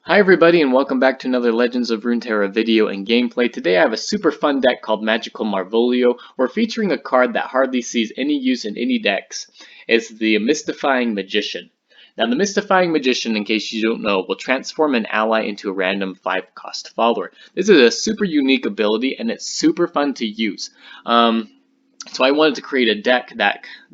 Hi everybody and welcome back to another Legends of Runeterra video and gameplay. Today I have a super fun deck called Magical Marvolio. We're featuring a card that hardly sees any use in any decks. It's the Mystifying Magician. Now the Mystifying Magician, in case you don't know, will transform an ally into a random 5-cost follower. This is a super unique ability and it's super fun to use. So I wanted to create a deck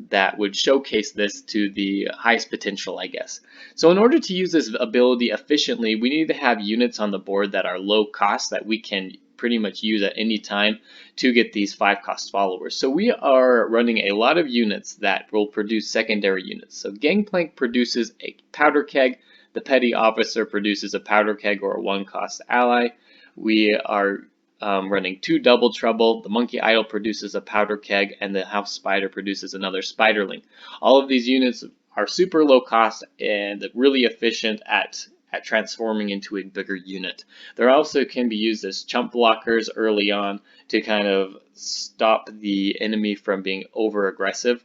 that would showcase this to the highest potential, I guess. So in order to use this ability efficiently, we need to have units on the board that are low cost that we can pretty much use at any time to get these 5-cost followers. So we are running a lot of units that will produce secondary units. So Gangplank produces a powder keg, the Petty Officer produces a powder keg or a 1-cost ally. We are running 2 Double Trouble, the Monkey Idol produces a powder keg, and the House Spider produces another Spiderling. All of these units are super low cost and really efficient at transforming into a bigger unit. They also can be used as chump blockers early on to kind of stop the enemy from being over aggressive.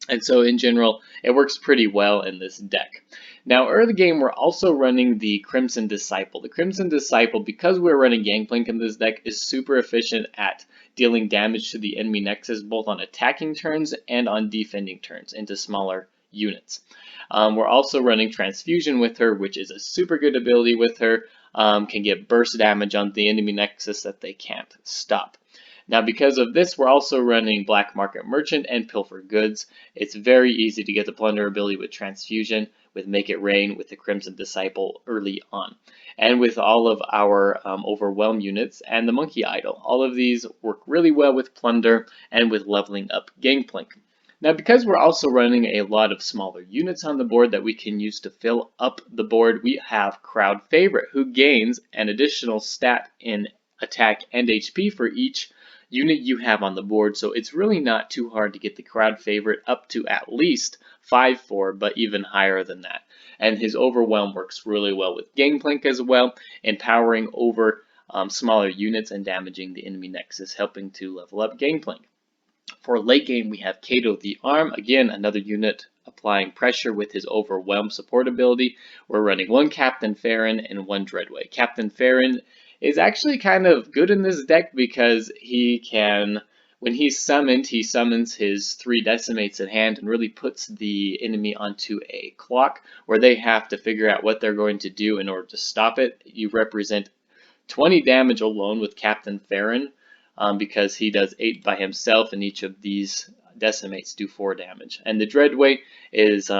And so in general, it works pretty well in this deck. Now early game, we're also running the Crimson Disciple. The Crimson Disciple, because we're running Gangplank in this deck, is super efficient at dealing damage to the enemy nexus, both on attacking turns and on defending turns into smaller units. We're also running Transfusion with her, which is a super good ability with her. Can get burst damage on the enemy nexus that they can't stop. Now because of this, we're also running Black Market Merchant and Pilfer Goods. It's very easy to get the Plunder ability with Transfusion, with Make It Rain, with the Crimson Disciple early on. And with all of our Overwhelm units and the Monkey Idol. All of these work really well with Plunder and with leveling up Gangplank. Now because we're also running a lot of smaller units on the board that we can use to fill up the board, we have Crowd Favorite, who gains an additional stat in attack and HP for each unit you have on the board, so it's really not too hard to get the Crowd Favorite up to at least 5/4, but even higher than that. And his Overwhelm works really well with Gangplank as well, empowering over smaller units and damaging the enemy nexus, helping to level up Gangplank. For late game, we have Kato the Arm, again another unit applying pressure with his Overwhelm support ability. We're running 1 Captain Farron and 1 Dreadway. Captain Farron is actually kind of good in this deck because he can, when he's summoned, he summons his 3 Decimates in hand and really puts the enemy onto a clock where they have to figure out what they're going to do in order to stop it. You represent 20 damage alone with Captain Farron because he does 8 by himself, and each of these Decimates do 4 damage. And the Dreadway is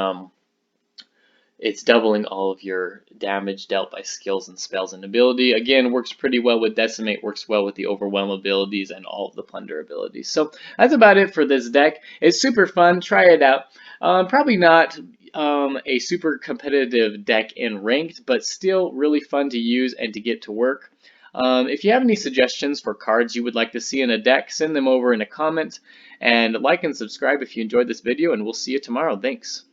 it's doubling all of your damage dealt by skills and spells and ability. Again, works pretty well with Decimate, works well with the Overwhelm abilities and all of the Plunder abilities. So that's about it for this deck. It's super fun. Try it out. Probably not a super competitive deck in ranked, but still really fun to use and to get to work. If you have any suggestions for cards you would like to see in a deck, send them over in a comment. And like and subscribe if you enjoyed this video, and we'll see you tomorrow. Thanks.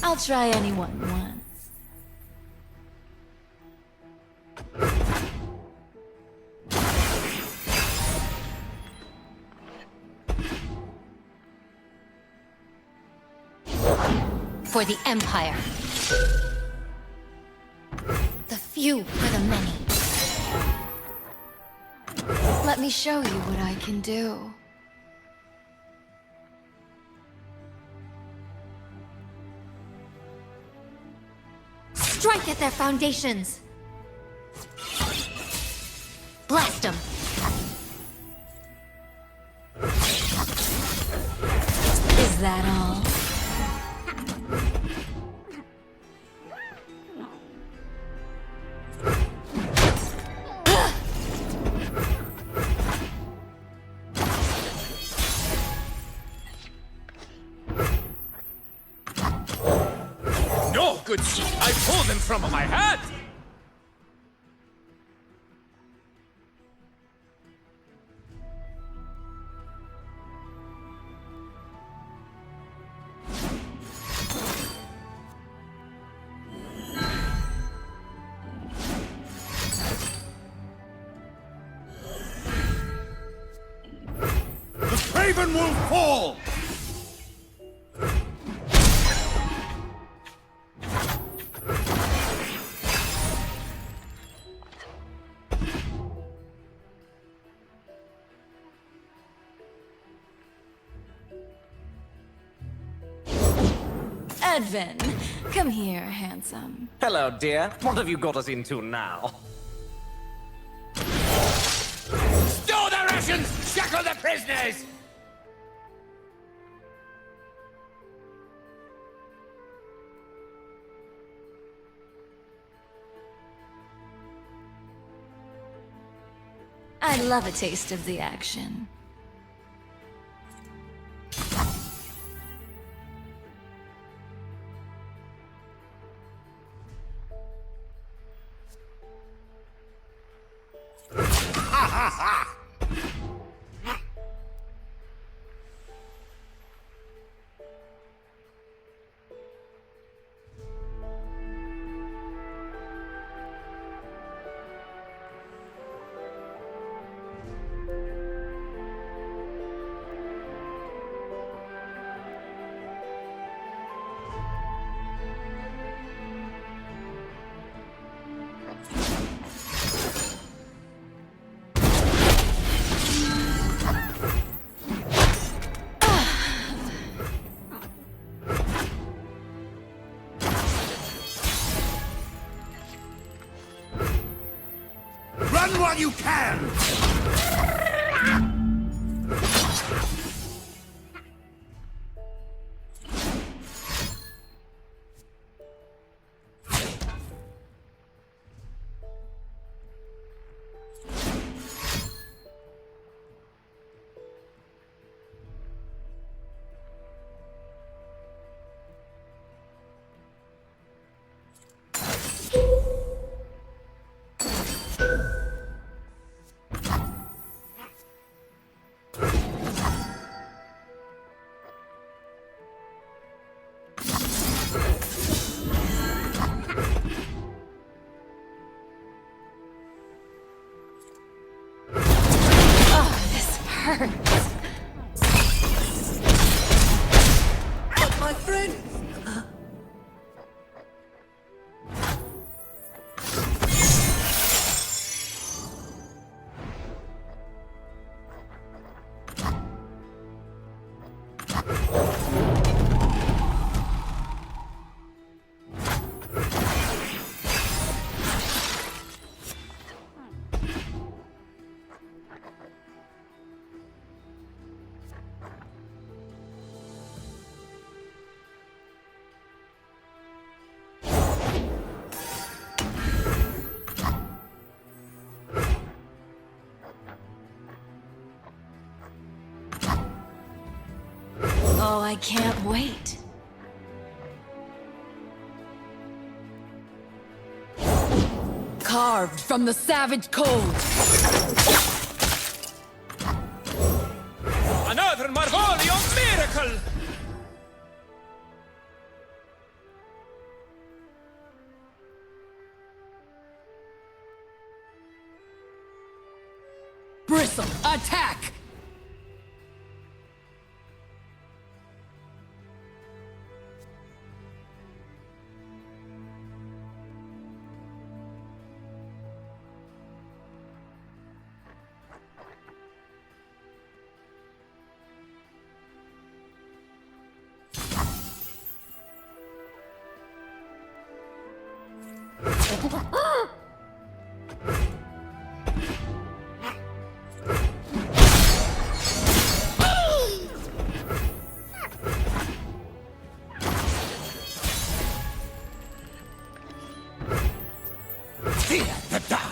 I'll try anyone once. For the Empire. The few for the many. Let me show you what I can do. Strike at their foundations! Blast him! Is that all? No, good sir. I pulled them from my hat! The Craven will fall! Edvin, come here, handsome. Hello, dear. What have you got us into now? Store the rations! Shackle the prisoners! I love a taste of the action. Run while you can! Oh, this hurts. My friend! Oh, I can't wait. Carved from the savage cold. Another Marvolio miracle! Bristle, attack! Fear the dark.